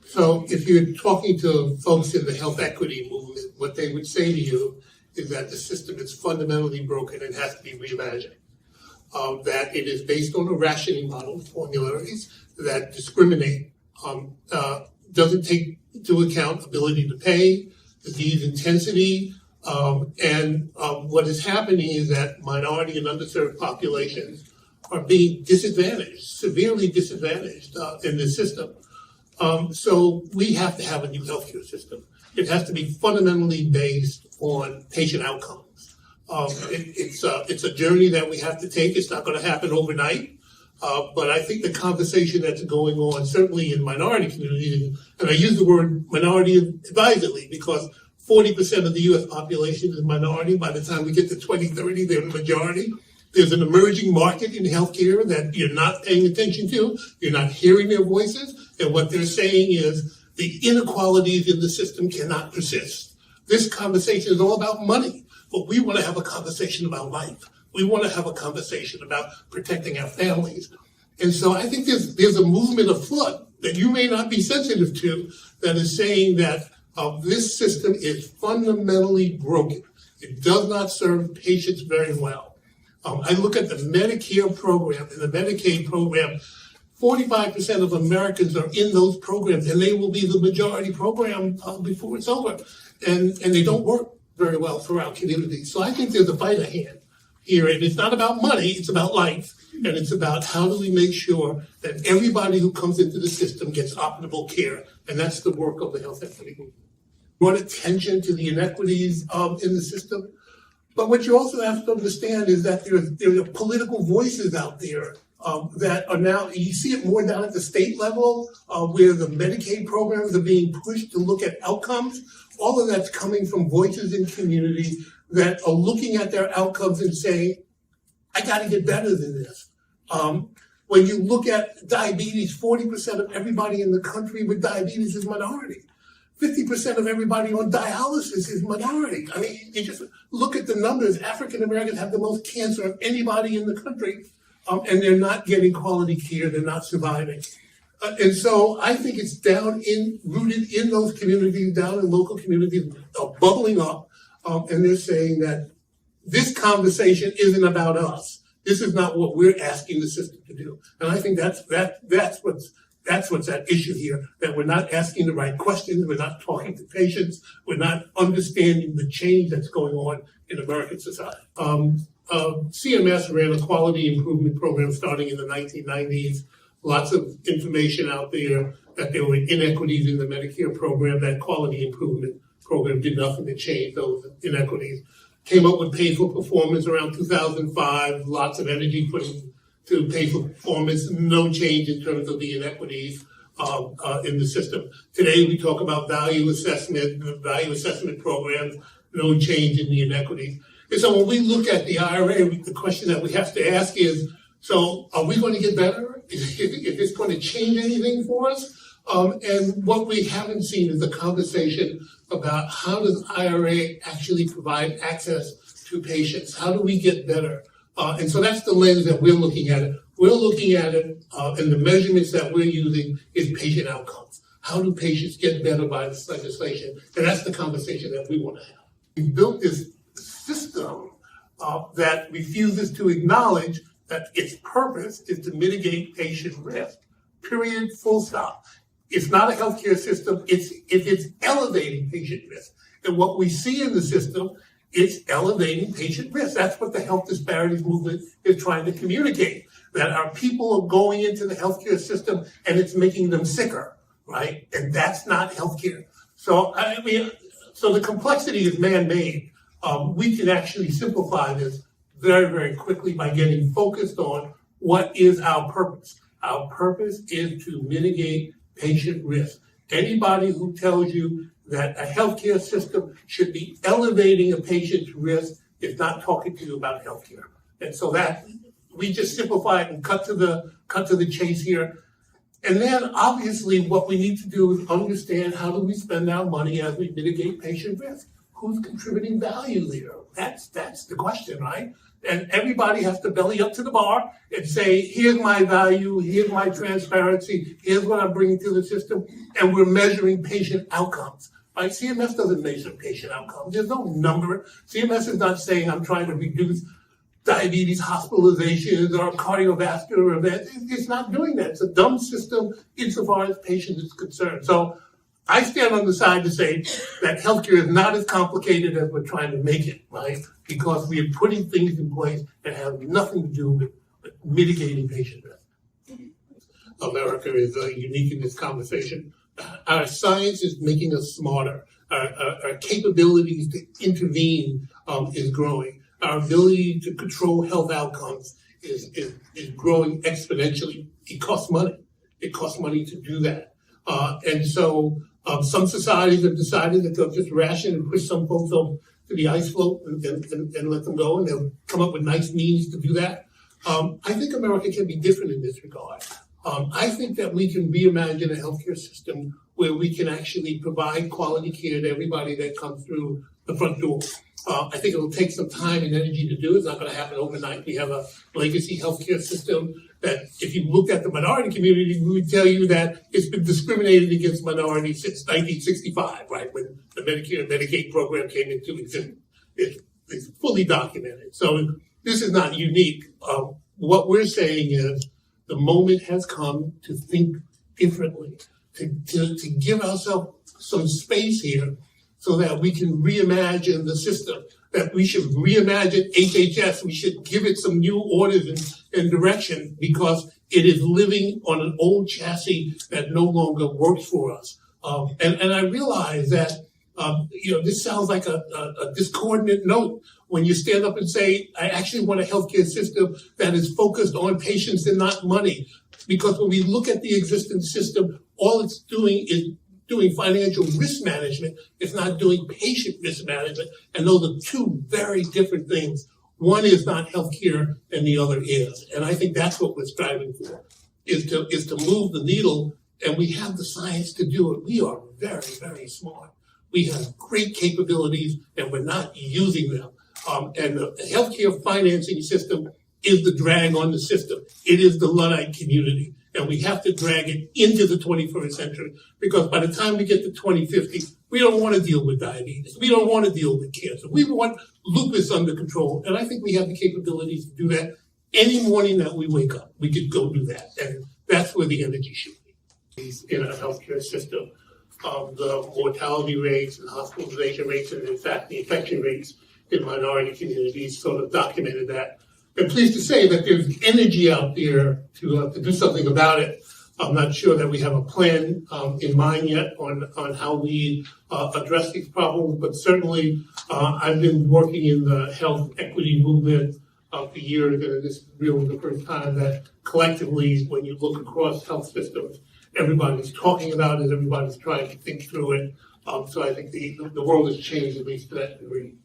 So if you're talking to folks in the health equity movement, what they would say to you is that the system is fundamentally broken and has to be reimagined. That it is based on a rationing model, formularies that discriminate, doesn't take into account ability to pay, disease intensity, and what is happening is that minority and underserved populations are being disadvantaged, severely disadvantaged in this system. So we have to have a new healthcare system. It has to be fundamentally based on patient outcomes. It's a journey that we have to take. It's not going to happen overnight. But I think the conversation that's going on, certainly in minority communities, and I use the word minority advisedly because 40% of the U.S. population is minority. By the time we get to 2030, they're the majority. There's an emerging market in healthcare that you're not paying attention to. You're not hearing their voices. And what they're saying is the inequalities in the system cannot persist. This conversation is all about money, but we want to have a conversation about life. We want to have a conversation about protecting our families. And so I think there's a movement afoot that you may not be sensitive to that is saying that this system is fundamentally broken. It does not serve patients very well. I look at the Medicare program and the Medicaid program. 45% of Americans are in those programs, and they will be the majority program before it's over. And they don't work very well for our community. So I think there's a fight ahead here, and it's not about money, it's about life. And it's about how do we make sure that everybody who comes into the system gets optimal care. And that's the work of the health equity movement. Brought attention to the inequities in the system. But what you also have to understand is that there are political voices out there that are now, you see it more down at the state level, where the Medicaid programs are being pushed to look at outcomes. All of that's coming from voices in communities that are looking at their outcomes and saying, I got to get better than this. When you look at diabetes, 40% of everybody in the country with diabetes is minority. 50% of everybody on dialysis is minority. I mean, you just look at the numbers. African Americans have the most cancer of anybody in the country, and they're not getting quality care. They're not surviving. And so I think it's rooted in those communities, down in local communities, bubbling up, and they're saying that this conversation isn't about us. This is not what we're asking the system to do. And I think that's what's at issue here, that we're not asking the right questions, we're not talking to patients, we're not understanding the change that's going on in American society. CMS ran a quality improvement program starting in the 1990s. Lots of information out there that there were inequities in the Medicare program. That quality improvement program did nothing to change those inequities. Came up with pay for performance around 2005, lots of energy put into pay for performance, no change in terms of the inequities in the system. Today we talk about value assessment programs, no change in the inequities. And so when we look at the IRA, the question that we have to ask is, so are we going to get better? Is this going to change anything for us? And what we haven't seen is a conversation about how does IRA actually provide access to patients? How do we get better? And so that's the lens that we're looking at it. We're looking at it, and the measurements that we're using is patient outcomes. How do patients get better by this legislation? And that's the conversation that we want to have. We built this system that refuses to acknowledge that its purpose is to mitigate patient risk. Period, full stop. It's not a healthcare system. It's elevating patient risk. And what we see in the system, it's elevating patient risk. That's what the health disparities movement is trying to communicate, that our people are going into the healthcare system and it's making them sicker, right? And that's not healthcare. So, so the complexity is man-made. We can actually simplify this very, very quickly by getting focused on what is our purpose. Our purpose is to mitigate patient risk. Anybody who tells you that a healthcare system should be elevating a patient's risk is not talking to you about healthcare. And so that we just simplify it and cut to the chase here. And then obviously what we need to do is understand how do we spend our money as we mitigate patient risk? Who's contributing value there? That's the question, right? And everybody has to belly up to the bar and say, here's my value, here's my transparency, here's what I'm bringing to the system, and we're measuring patient outcomes. Right? CMS doesn't measure patient outcomes. There's no number. CMS is not saying I'm trying to reduce diabetes hospitalizations or cardiovascular events. It's not doing that. It's a dumb system insofar as patient is concerned. So I stand on the side to say that healthcare is not as complicated as we're trying to make it, right? Because we are putting things in place that have nothing to do with mitigating patient risk. America is unique in this conversation. Our science is making us smarter. Our capabilities to intervene is growing. Our ability to control health outcomes is growing exponentially. It costs money. It costs money to do that. And so some societies have decided that they'll just ration and push some folks over to the ice float and let them go, and they'll come up with nice means to do that. I think America can be different in this regard. I think that we can reimagine a healthcare system where we can actually provide quality care to everybody that comes through the front door. I think it'll take some time and energy to do. It's not going to happen overnight. We have a legacy healthcare system that, if you looked at the minority community, we would tell you that it's been discriminated against minorities since 1965, right, when the Medicare and Medicaid program came into existence. It's fully documented. So this is not unique. What we're saying is the moment has come to think differently, to give ourselves some space here so that we can reimagine the system, that we should reimagine HHS. We should give it some new orders and direction because it is living on an old chassis that no longer works for us. And I realize that, this sounds like a discordant note when you stand up and say, I actually want a healthcare system that is focused on patients and not money. Because when we look at the existing system, all it's doing is doing financial risk management. It's not doing patient risk management. And those are two very different things. One is not healthcare and the other is. And I think that's what we're striving for, is to move the needle. And we have the science to do it. We are very, very smart. We have great capabilities and we're not using them. And the healthcare financing system is the drag on the system. It is the Luddite community. And we have to drag it into the 21st century because by the time we get to 2050, we don't want to deal with diabetes. We don't want to deal with cancer. We want lupus under control. And I think we have the capabilities to do that. Any morning that we wake up, we could go do that. And that's where the energy should be in our healthcare system. The mortality rates and hospitalization rates, and in fact, the infection rates in minority communities sort of documented that. I'm pleased to say that there's energy out there to do something about it. I'm not sure that we have a plan in mind yet on how we address these problems, but certainly I've been working in the health equity movement for years, and this is really the first time that collectively, when you look across health systems, everybody's talking about it, everybody's trying to think through it. So I think the world has changed, at least to that degree.